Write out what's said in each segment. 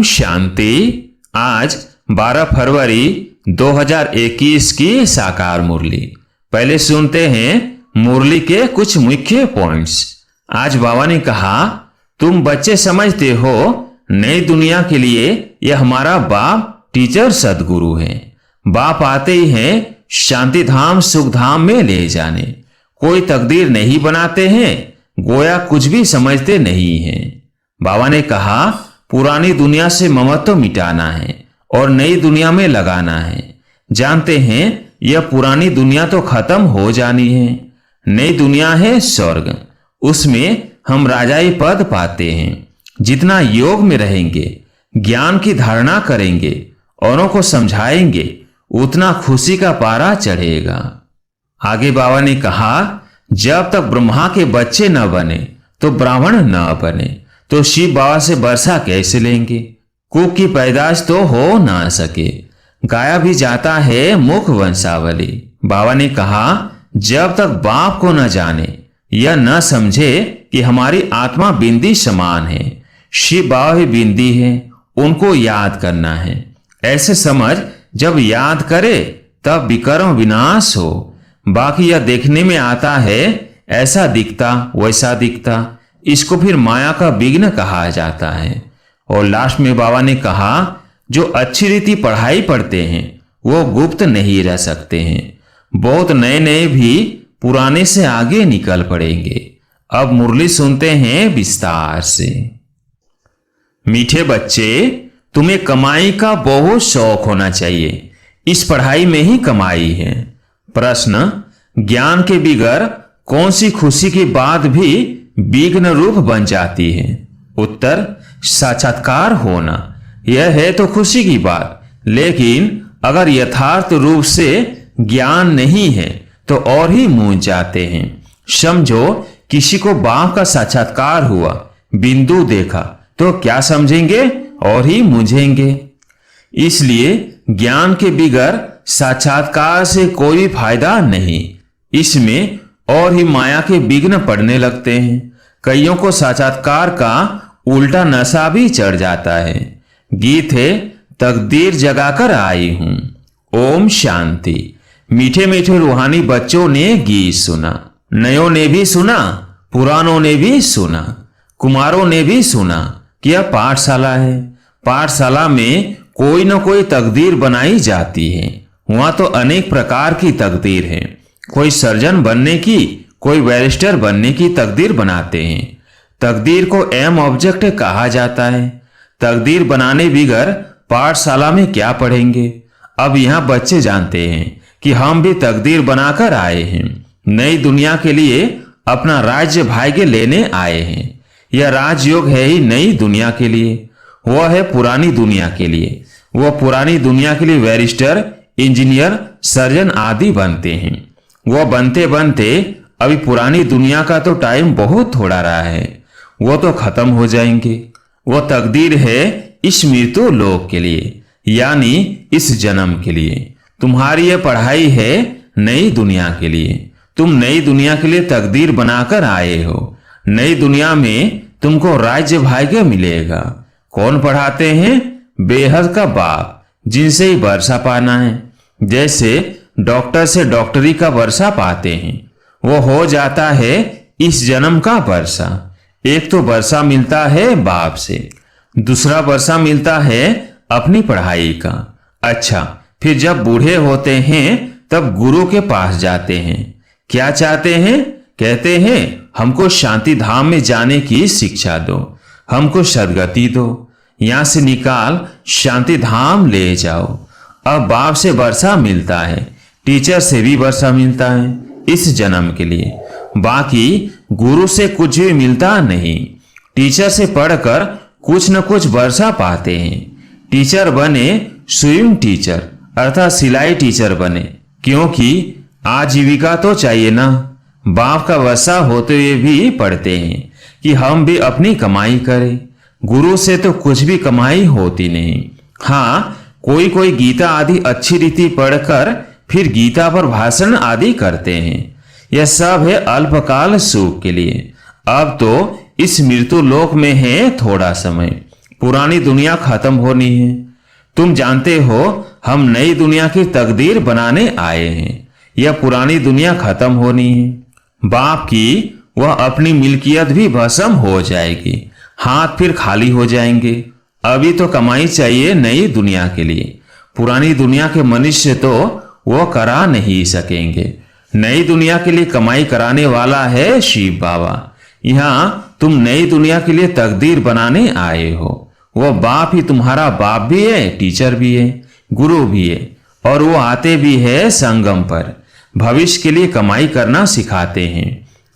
ओम शांति। आज 12 फरवरी 2021 की साकार मुरली। पहले सुनते हैं मुरली के कुछ मुख्य पॉइंट्स। आज बाबा ने कहा, तुम बच्चे समझते हो नई दुनिया के लिए यह हमारा बाप टीचर सदगुरु है। बाप आते ही हैं शांति धाम सुख धाम में ले जाने। कोई तकदीर नहीं बनाते हैं, गोया कुछ भी समझते नहीं हैं। बाबा ने कहा, पुरानी दुनिया से ममत्व मिटाना है और नई दुनिया में लगाना है। जानते हैं यह पुरानी दुनिया तो खत्म हो जानी है। नई दुनिया है स्वर्ग, उसमें हम राजाई पद पाते हैं। जितना योग में रहेंगे, ज्ञान की धारणा करेंगे, औरों को समझाएंगे, उतना खुशी का पारा चढ़ेगा। आगे बाबा ने कहा, जब तक ब्रह्मा के बच्चे न बने तो ब्राह्मण न बने तो शिव बाबा से वर्षा कैसे लेंगे। कुक की पैदाश तो हो ना सके, गाया भी जाता है मुख वंशावली। बाबा ने कहा, जब तक बाप को न जाने, यह न समझे कि हमारी आत्मा बिंदी समान है, शिव बाबा भी बिंदी है, उनको याद करना है। ऐसे समझ जब याद करे तब विकर्म विनाश हो। बाकी यह देखने में आता है, ऐसा दिखता वैसा दिखता, इसको फिर माया का विघ्न कहा जाता है। और लास्ट में बाबा ने कहा, जो अच्छी रीति पढ़ाई पढ़ते हैं वो गुप्त नहीं रह सकते हैं। बहुत नए नए भी पुराने से आगे निकल पड़ेंगे। अब मुरली सुनते हैं विस्तार से। मीठे बच्चे, तुम्हें कमाई का बहुत शौक होना चाहिए। इस पढ़ाई में ही कमाई है। प्रश्न, ज्ञान के बिगर कौन सी खुशी की बात भी विघ्न रूप बन जाती है। उत्तर, साक्षात्कार होना। यह है तो खुशी की बात, लेकिन अगर यथार्थ रूप से ज्ञान नहीं है तो और ही मूंझ जाते हैं। समझो किसी को बाप का साक्षात्कार हुआ, बिंदु देखा, तो क्या समझेंगे और ही मूझेंगे। इसलिए ज्ञान के बिगर साक्षात्कार से कोई फायदा नहीं। इसमें और ही माया के विघ्न पड़ने लगते हैं। कईयों को साक्षात्कार का उल्टा नशा भी चढ़ जाता है। गीत है, तकदीर जगाकर आई हूं। ओम शांति। मीठे मीठे रूहानी बच्चों ने गीत सुना, नयों ने भी सुना, पुरानों ने भी सुना, कुमारों ने भी सुना कि यह पाठशाला है। पाठशाला में कोई न कोई तकदीर बनाई जाती है। वहां तो अनेक प्रकार की तकदीर है। कोई सर्जन बनने की, कोई बैरिस्टर बनने की तकदीर बनाते हैं। तकदीर को एम ऑब्जेक्ट कहा जाता है। तकदीर बनाने बिगर पाठशाला में क्या पढ़ेंगे। अब यहाँ बच्चे जानते हैं कि हम भी तकदीर बनाकर आए हैं। नई दुनिया के लिए अपना राज्य भाग्य लेने आए हैं। यह राजयोग है ही नई दुनिया के लिए, वह है पुरानी दुनिया के लिए। वह पुरानी दुनिया के लिए बैरिस्टर, इंजीनियर, सर्जन आदि बनते हैं। वह बनते बनते अभी पुरानी दुनिया का तो टाइम बहुत थोड़ा रहा है, वो तो खत्म हो जाएंगे। वो तकदीर है इस मृत्यु लोक के लिए, यानी इस जन्म के लिए। तुम्हारी यह पढ़ाई है नई दुनिया के लिए। तुम नई दुनिया के लिए तकदीर बनाकर आए हो। नई दुनिया में तुमको राज्य भाग्य मिलेगा। कौन पढ़ाते हैं? बेहद का बाप, जिनसे ही वर्षा पाना है। जैसे डॉक्टर से डॉक्टरी का वर्षा पाते हैं, वो हो जाता है इस जन्म का वर्षा। एक तो वर्षा मिलता है बाप से, दूसरा वर्षा मिलता है अपनी पढ़ाई का। अच्छा, फिर जब बूढ़े होते हैं तब गुरु के पास जाते हैं। क्या चाहते हैं? कहते हैं हमको शांति धाम में जाने की शिक्षा दो, हमको सदगति दो, यहां से निकाल शांति धाम ले जाओ। अब बाप से वर्षा मिलता है, टीचर से भी वर्षा मिलता है इस जन्म के लिए। बाकी गुरु से कुछ भी मिलता नहीं। टीचर से पढ़कर कुछ न कुछ वर्षा पाते हैं। टीचर बने स्विमिंग टीचर अर्थात सिलाई टीचर बने, क्योंकि आजीविका तो चाहिए ना। बाप का वर्षा होते हुए भी पढ़ते हैं कि हम भी अपनी कमाई करें। गुरु से तो कुछ भी कमाई होती नहीं। हाँ, कोई कोई गीता आदि अच्छी रीति पढ़कर फिर गीता पर भाषण आदि करते हैं। यह सब है अल्पकाल सुख के लिए। अब तो इस मृत्यु लोक में है थोड़ा समय, पुरानी दुनिया खत्म होनी है। तुम जानते हो हम नई दुनिया की तकदीर बनाने आए हैं। यह पुरानी दुनिया खत्म होनी है। बाप की वह अपनी मिल्कियत भी भस्म हो जाएगी, हाथ फिर खाली हो जाएंगे। अभी तो कमाई चाहिए नई दुनिया के लिए। पुरानी दुनिया के मनुष्य तो वो करा नहीं सकेंगे। नई दुनिया के लिए कमाई कराने वाला है शिव बाबा। यहाँ तुम नई दुनिया के लिए तकदीर बनाने आए हो। वो बाप ही तुम्हारा बाप भी है, टीचर भी है, गुरु भी है, और वो आते भी है संगम पर। भविष्य के लिए कमाई करना सिखाते हैं।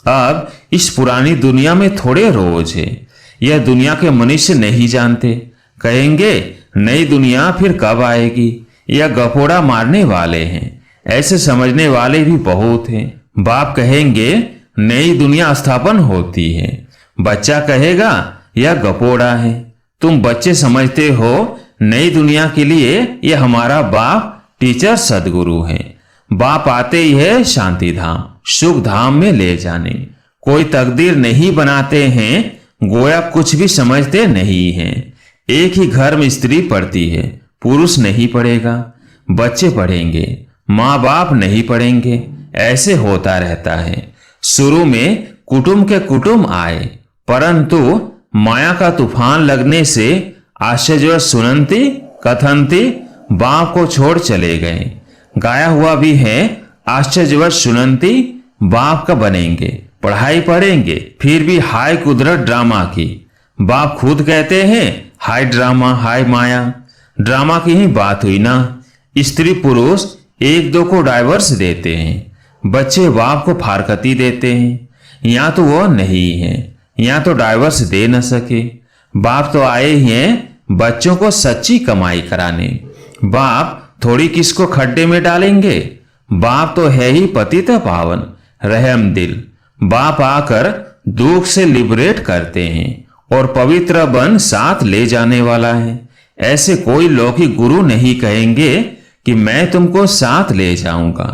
अब इस पुरानी दुनिया में थोड़े रोज है। यह दुनिया के मनुष्य नहीं जानते। कहेंगे नई दुनिया फिर कब आएगी, यह गपोड़ा मारने वाले हैं। ऐसे समझने वाले भी बहुत हैं। बाप कहेंगे नई दुनिया स्थापन होती है। बच्चा कहेगा यह गपोड़ा है। तुम बच्चे समझते हो नई दुनिया के लिए यह हमारा बाप टीचर सदगुरु है। बाप आते ही है शांति धाम, सुख धाम में ले जाने। कोई तकदीर नहीं बनाते हैं, गोया कुछ भी समझते नहीं हैं। एक ही घर में स्त्री पढ़ती है, पुरुष नहीं पढ़ेगा। बच्चे पढ़ेंगे, माँ बाप नहीं पढ़ेंगे। ऐसे होता रहता है। शुरू में कुटुंब के कुटुंब आए, परंतु माया का तूफान लगने से आश्चर्य सुनंती कथनती बाप को छोड़ चले गए। गाया हुआ भी है आश्चर्य सुनंती बाप का बनेंगे। पढ़ाई पढ़ेंगे, फिर भी हाय कुदरत ड्रामा की। बाप खुद कहते हैं हाय ड्रामा हाय माया। ड्रामा की ही बात हुई ना। स्त्री पुरुष एक दो को डाइवर्स देते हैं, बच्चे बाप को फारकती देते हैं। यहाँ तो वो नहीं है, यहाँ तो डाइवर्स दे न सके। बाप तो आए ही हैं बच्चों को सच्ची कमाई कराने। बाप थोड़ी किसको खड्डे में डालेंगे। बाप तो है ही पतित पावन रहम दिल। बाप आकर दुख से लिबरेट करते हैं और पवित्र बन साथ ले जाने वाला है। ऐसे कोई लौकिक गुरु नहीं कहेंगे कि मैं तुमको साथ ले जाऊंगा।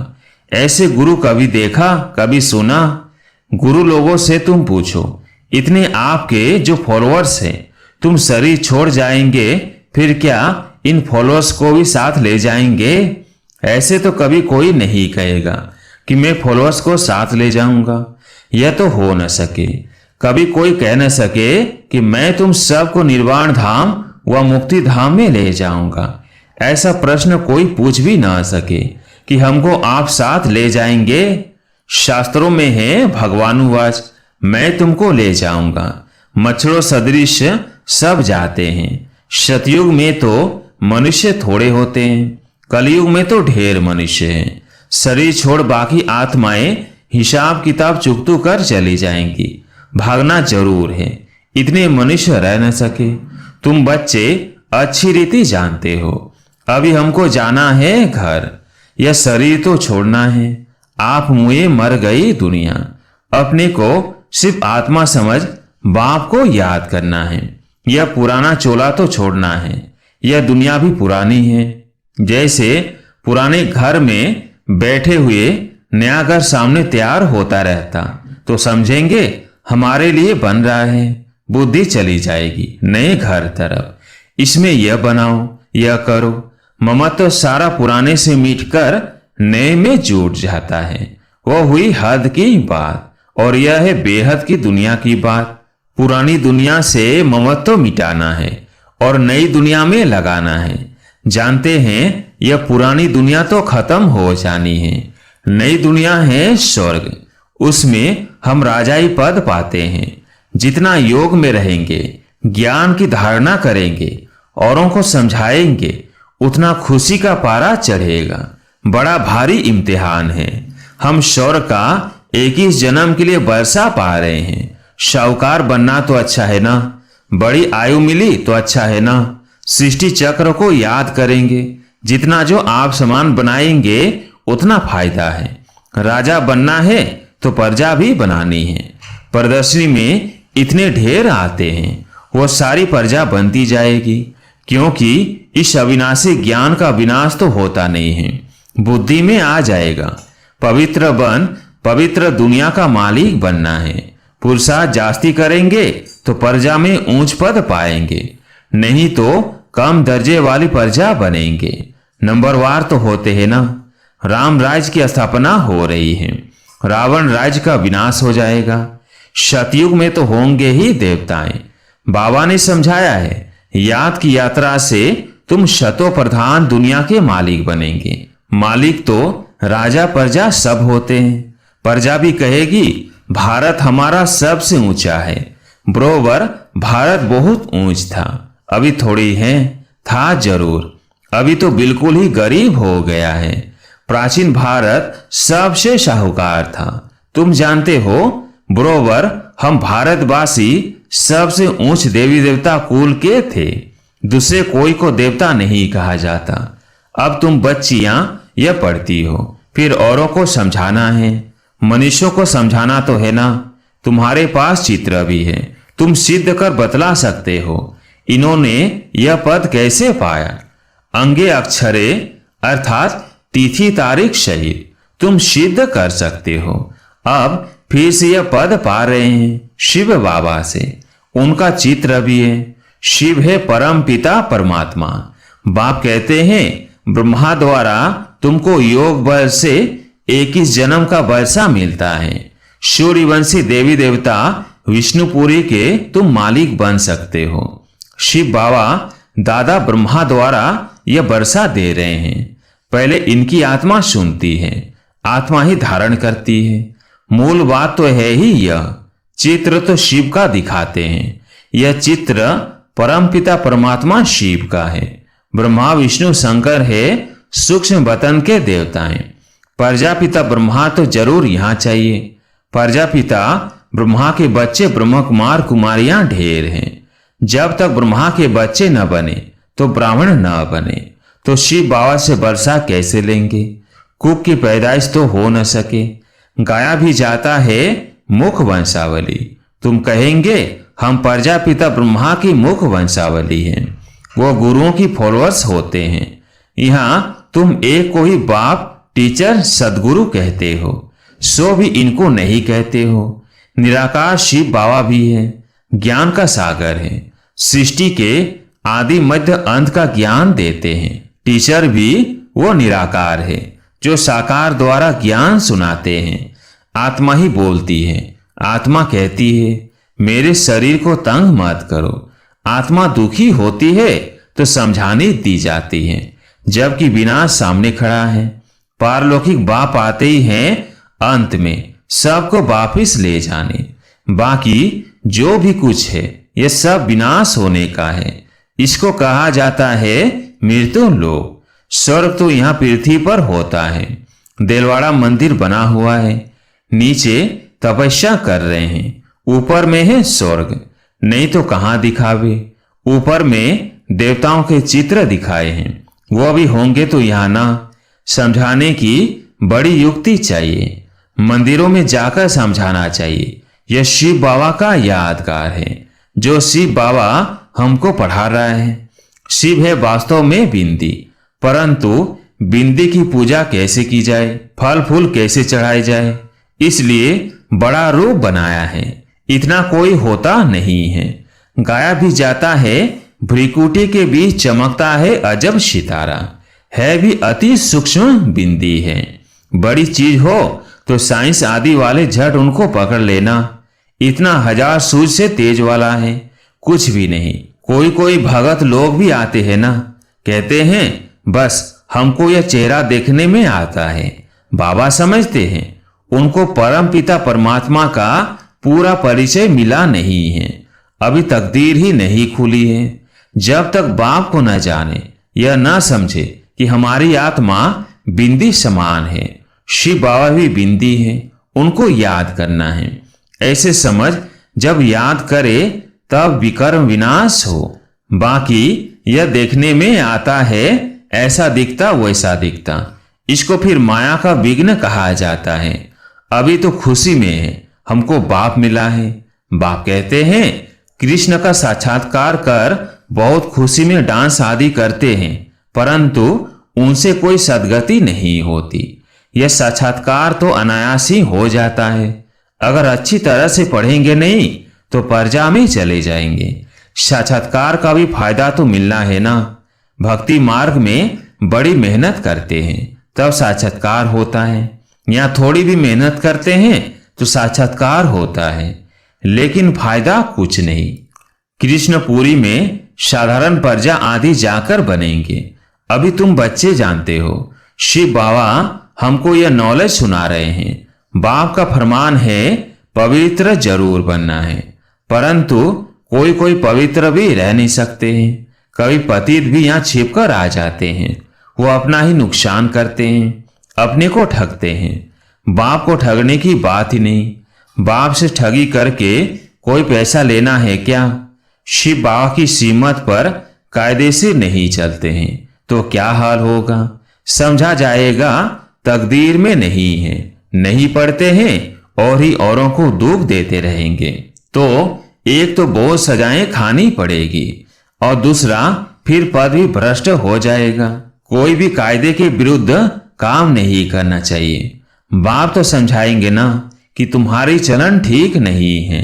ऐसे गुरु कभी देखा, कभी सुना? गुरु लोगों से तुम पूछो। इतने आपके जो फॉलोअर्स हैं, तुम शरीर छोड़ जाएंगे, फिर क्या इन फॉलोअर्स को भी साथ ले जाएंगे? ऐसे तो कभी कोई नहीं कहेगा कि मैं फॉलोअर्स को साथ ले जाऊंगा। यह तो हो न सके। कभी कोई कह न सके कि मैं तुम सबको निर्वाण धाम व मुक्ति धाम में ले जाऊंगा। ऐसा प्रश्न कोई पूछ भी ना सके कि हमको आप साथ ले जाएंगे। शास्त्रों में है भगवानुवाच, मैं तुमको ले जाऊंगा। मच्छरों सदृश सब जाते हैं। सतयुग में तो मनुष्य थोड़े होते हैं, कलयुग में तो ढेर मनुष्य हैं। शरीर छोड़ बाकी आत्माएं हिसाब किताब चुकतू कर चली जाएंगी। भागना जरूर है, इतने मनुष्य रह न सके। तुम बच्चे अच्छी रीति जानते हो। अभी हमको जाना है घर, यह शरीर तो छोड़ना है। आप मुए मर गई दुनिया। अपने को सिर्फ आत्मा समझ बाप को याद करना है। यह पुराना चोला तो छोड़ना है। यह दुनिया भी पुरानी है। जैसे पुराने घर में बैठे हुए नया घर सामने तैयार होता रहता तो समझेंगे हमारे लिए बन रहा है। बुद्धि चली जाएगी नए घर तरफ। इसमें यह बनाओ, यह करो। ममत्व तो सारा पुराने से मिटकर नए में जुट जाता है। वह हुई हद की बात, और यह है बेहद की दुनिया की बात। पुरानी दुनिया से ममत्व तो मिटाना है और नई दुनिया में लगाना है। जानते हैं यह पुरानी दुनिया तो खत्म हो जानी है। नई दुनिया है स्वर्ग, उसमें हम राजाई पद पाते हैं। जितना योग में रहेंगे, ज्ञान की धारणा करेंगे, औरों को समझाएंगे, उतना खुशी का पारा चढ़ेगा। बड़ा भारी इम्तिहान है। हम स्वर्ग का 21 जन्म के लिए बरसा पा रहे हैं। शाहूकार बनना तो अच्छा है ना, बड़ी आयु मिली तो अच्छा है ना। सृष्टि चक्र को याद करेंगे। जितना जो आप समान बनाएंगे उतना फायदा है। राजा बनना है तो प्रजा भी बनानी है। प्रदर्शनी में इतने ढेर आते हैं, वो सारी प्रजा बनती जाएगी, क्योंकि इस अविनाशी ज्ञान का विनाश तो होता नहीं है। बुद्धि में आ जाएगा। पवित्र बन पवित्र दुनिया का मालिक बनना है। पुरुषार्थ जास्ती करेंगे तो प्रजा में ऊंच पद पाएंगे। नहीं तो कम दर्जे वाली प्रजा बनेंगे। नंबरवार तो होते हैं ना। राम राज्य की स्थापना हो रही है, रावण राज्य का विनाश हो जाएगा, सतयुग में तो होंगे ही देवताएं। बाबा ने समझाया है, याद की यात्रा से तुम शतो प्रधान दुनिया के मालिक बनेंगे। मालिक तो राजा प्रजा सब होते हैं। प्रजा भी कहेगी भारत हमारा सबसे ऊंचा है। बरोबर भारत बहुत ऊंच था, अभी थोड़ी है, था जरूर, अभी तो बिल्कुल ही गरीब हो गया है। प्राचीन भारत सबसे साहूकार था, तुम जानते हो। बरोबर हम भारतवासी सबसे ऊंच देवी देवता कुल के थे, दूसरे कोई को देवता नहीं कहा जाता। अब तुम बच्चियां यह पढ़ती हो, फिर औरों को समझाना है, मनुष्यों को समझाना तो है ना। तुम्हारे पास चित्र भी है, तुम सिद्ध कर बतला सकते हो इन्होंने यह पद कैसे पाया। अंगे अक्षरे अर्थात तिथि तारीख सहित तुम सिद्ध कर सकते हो। अब फिर से यह पद पा रहे हैं शिव बाबा से, उनका चित्र भी है। शिव है परम पिता परमात्मा। बाप कहते हैं ब्रह्मा द्वारा तुमको योग बल से 21 जन्म का वर्षा मिलता है। सूर्यवंशी देवी देवता विष्णुपुरी के तुम मालिक बन सकते हो। शिव बाबा दादा ब्रह्मा द्वारा यह वर्षा दे रहे हैं। पहले इनकी आत्मा सुनती है, आत्मा ही धारण करती है। मूल बात तो है ही यह। चित्र तो शिव का दिखाते हैं, यह चित्र परमपिता परमात्मा शिव का है। ब्रह्मा विष्णु शंकर है सूक्ष्म वतन के देवताएं। प्रजापिता ब्रह्मा तो जरूर यहां चाहिए। प्रजापिता ब्रह्मा के बच्चे ब्रह्म कुमार कुमारियां ढेर हैं। जब तक ब्रह्मा के बच्चे न बने तो ब्राह्मण न बने, तो शिव बाबा से वर्षा कैसे लेंगे। कुक की पैदाइश तो हो न सके। गाया भी जाता है मुख वंशावली। तुम कहेंगे हम प्रजापिता ब्रह्मा की मुख वंशावली हैं, वो गुरुओं की फॉलोअर्स होते हैं। यहां तुम एक को ही बाप टीचर सदगुरु कहते हो, सो भी इनको नहीं कहते हो। निराकार शिव बाबा भी है, ज्ञान का सागर है, सृष्टि के आदि मध्य अंत का ज्ञान देते हैं। टीचर भी वो निराकार है जो साकार द्वारा ज्ञान सुनाते हैं। आत्मा ही बोलती है, आत्मा कहती है मेरे शरीर को तंग मत करो। आत्मा दुखी होती है तो समझाने दी जाती है, जबकि विनाश सामने खड़ा है। पारलौकिक बाप आते ही हैं अंत में सबको वापिस ले जाने। बाकी जो भी कुछ है यह सब विनाश होने का है। इसको कहा जाता है मृत्यु लोक। स्वर्ग तो यहाँ पृथ्वी पर होता है। देलवाड़ा मंदिर बना हुआ है, नीचे तपस्या कर रहे हैं, ऊपर में है स्वर्ग। नहीं तो कहां दिखावे। ऊपर में देवताओं के चित्र दिखाए हैं, वो भी होंगे तो यहां ना। समझाने की बड़ी युक्ति चाहिए, मंदिरों में जाकर समझाना चाहिए। यह शिव बाबा का यादगार है जो शिव बाबा हमको पढ़ा रहा है। शिव है वास्तव में बिंदी, परंतु बिंदी की पूजा कैसे की जाए, फल फूल कैसे चढ़ाए जाए, इसलिए बड़ा रूप बनाया है। इतना कोई होता नहीं है। गाया भी जाता है भ्रिकुटी के बीच चमकता है अजब सितारा, है भी अति सूक्ष्म बिंदी है। बड़ी चीज हो तो साइंस आदि वाले झट उनको पकड़ लेना। इतना हजार सूझ से तेज वाला है, कुछ भी नहीं। कोई कोई भगत लोग भी आते हैं ना, कहते हैं बस हमको यह चेहरा देखने में आता है। बाबा समझते हैं उनको परम पिता परमात्मा का पूरा परिचय मिला नहीं है, अभी तकदीर ही नहीं खुली है। जब तक बाप को न जाने, यह न समझे कि हमारी आत्मा बिंदी समान है, शिव बाबा भी बिंदी है, उनको याद करना है। ऐसे समझ जब याद करे तब विकर्म विनाश हो। बाकी यह देखने में आता है ऐसा दिखता वैसा दिखता, इसको फिर माया का विघ्न कहा जाता है। अभी तो खुशी में है, हमको बाप मिला है। बाप कहते हैं कृष्ण का साक्षात्कार कर बहुत खुशी में डांस आदि करते हैं, परंतु उनसे कोई सदगति नहीं होती। यह साक्षात्कार तो अनायास ही हो जाता है। अगर अच्छी तरह से पढ़ेंगे नहीं तो प्रजा में चले जाएंगे। साक्षात्कार का भी फायदा तो मिलना है ना। भक्ति मार्ग में बड़ी मेहनत करते हैं तब साक्षात्कार होता है, यहाँ थोड़ी भी मेहनत करते हैं तो साक्षात्कार होता है, लेकिन फायदा कुछ नहीं। कृष्णपुरी में साधारण प्रजा आदि जाकर बनेंगे। अभी तुम बच्चे जानते हो, शिव बाबा हमको यह नॉलेज सुना रहे हैं। बाप का फरमान है पवित्र जरूर बनना है, परंतु कोई कोई पवित्र भी रह नहीं सकते हैं। कभी पतित भी यहाँ छिपकर आ जाते हैं, वो अपना ही नुकसान करते हैं, अपने को ठगते हैं। बाप को ठगने की बात ही नहीं। बाप से ठगी करके कोई पैसा लेना है क्या? शिव बाबा की सीमत पर कायदे से नहीं चलते हैं तो क्या हाल होगा? समझा जाएगा तकदीर में नहीं है, नहीं पढ़ते हैं और ही औरों को दुख देते रहेंगे तो एक तो बहुत सजाएं खानी पड़ेगी और दूसरा फिर पद भी भ्रष्ट हो जाएगा। कोई भी कायदे के विरुद्ध काम नहीं करना चाहिए। बाप तो समझाएंगे ना कि तुम्हारी चलन ठीक नहीं है।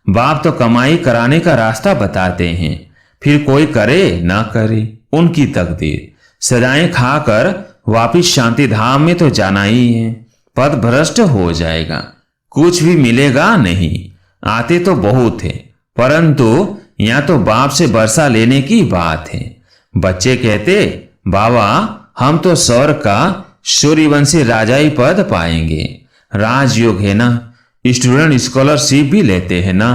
बाप तो कमाई कराने का रास्ता बताते हैं, फिर कोई करे ना करे उनकी तकदीर। सजाएं खाकर वापिस शांति धाम में तो जाना ही है। पद भ्रष्ट हो जाएगा, कुछ भी मिलेगा नहीं। आते तो बहुत है, परंतु यहाँ तो बाप से वर्षा लेने की बात है। बच्चे कहते बाबा हम तो स्वर्ग का सूर्यवंशी राजाई पद पाएंगे। राजयोग है ना, स्टूडेंट स्कॉलरशिप भी लेते हैं ना,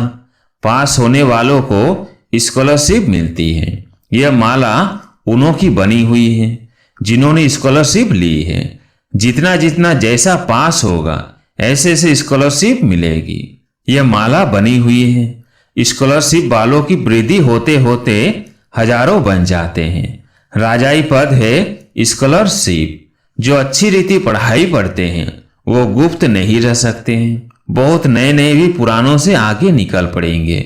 पास होने वालों को स्कॉलरशिप मिलती है। यह माला उन्हों की बनी हुई है जिन्होंने स्कॉलरशिप ली है। जितना जितना जैसा पास होगा ऐसे ऐसे स्कॉलरशिप मिलेगी। यह माला बनी हुई है। स्कॉलरशिप वालों की वृद्धि होते होते हजारों बन जाते हैं। राजाई पद है स्कॉलरशिप। जो अच्छी रीति पढ़ाई पढ़ते हैं वो गुप्त नहीं रह सकते हैं। बहुत नए नए भी पुरानों से आगे निकल पड़ेंगे।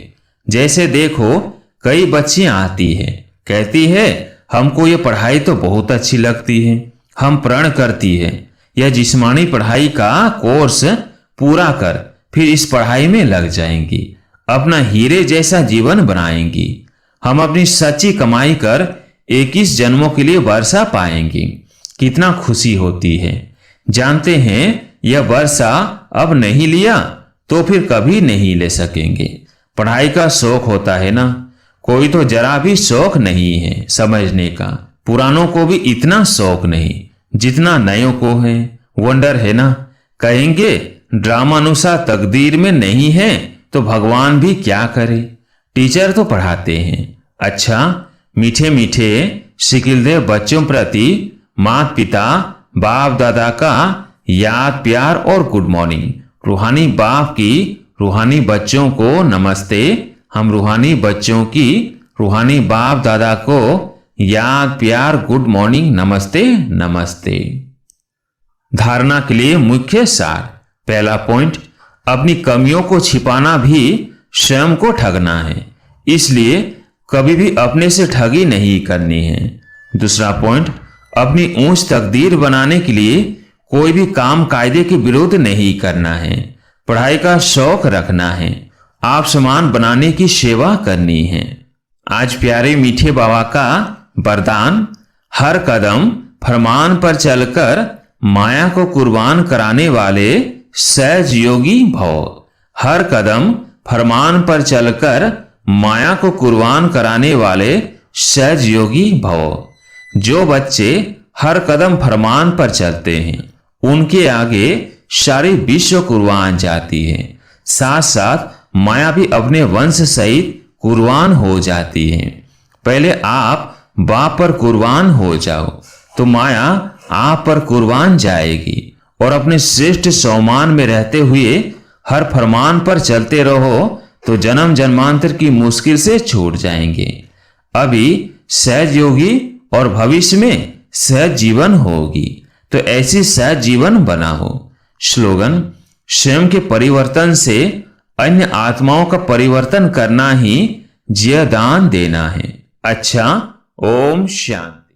जैसे देखो कई बच्चियां आती है, कहती है हमको ये पढ़ाई तो बहुत अच्छी लगती है, हम प्रण करती है यह जिस्मानी पढ़ाई का कोर्स पूरा कर फिर इस पढ़ाई में लग जाएंगी, अपना हीरे जैसा जीवन बनाएंगी। हम अपनी सच्ची कमाई कर 21 जन्मों के लिए वर्षा पाएंगी। कितना खुशी होती है। जानते हैं यह वर्षा अब नहीं लिया तो फिर कभी नहीं ले सकेंगे। पढ़ाई का शौक होता है ना, कोई तो जरा भी शौक नहीं है समझने का। पुरानों को भी इतना शौक नहीं जितना नयों को है। वंडर है ना, कहेंगे ड्रामा अनुसार तकदीर में नहीं है तो भगवान भी क्या करे। टीचर तो पढ़ाते हैं अच्छा, मीठे मीठे शिकिलदेव बच्चों प्रति माता पिता बाप दादा का याद प्यार और गुड मॉर्निंग। रूहानी बाप की रूहानी बच्चों को नमस्ते। हम रूहानी बच्चों की रूहानी बाप दादा को याद प्यार गुड मॉर्निंग नमस्ते नमस्ते। धारणा के लिए मुख्य सार। पहला पॉइंट, अपनी कमियों को छिपाना भी स्वयं को ठगना है, इसलिए कभी भी अपने से ठगी नहीं करनी है। दूसरा पॉइंट, अपनी ऊंच तकदीर बनाने के लिए कोई भी काम कायदे के विरुद्ध नहीं करना है। पढ़ाई का शौक रखना है, आप समान बनाने की सेवा करनी है। आज प्यारे मीठे बाबा का वरदान, हर कदम फरमान पर चलकर माया को कुर्बान कराने वाले सहज योगी भव। हर कदम फरमान पर चलकर माया को कुर्बान कराने वाले सहज योगी भव। जो बच्चे हर कदम फरमान पर चलते हैं उनके आगे सारी विश्व कुर्बान जाती है, साथ साथ माया भी अपने वंश सहित कुर्बान हो जाती है। पहले आप बाप पर कुर्बान हो जाओ तो माया आप पर कुर्बान जाएगी और अपने श्रेष्ठ सौमान में रहते हुए हर फरमान पर चलते रहो तो जन्म जन्मांतर की मुश्किल से छूट जाएंगे। अभी सहज योगी और भविष्य में सहज जीवन होगी, तो ऐसी सहज जीवन बनाओ। स्लोगन, स्वयं के परिवर्तन से अन्य आत्माओं का परिवर्तन करना ही जीवदान देना है। अच्छा, ओम शांति।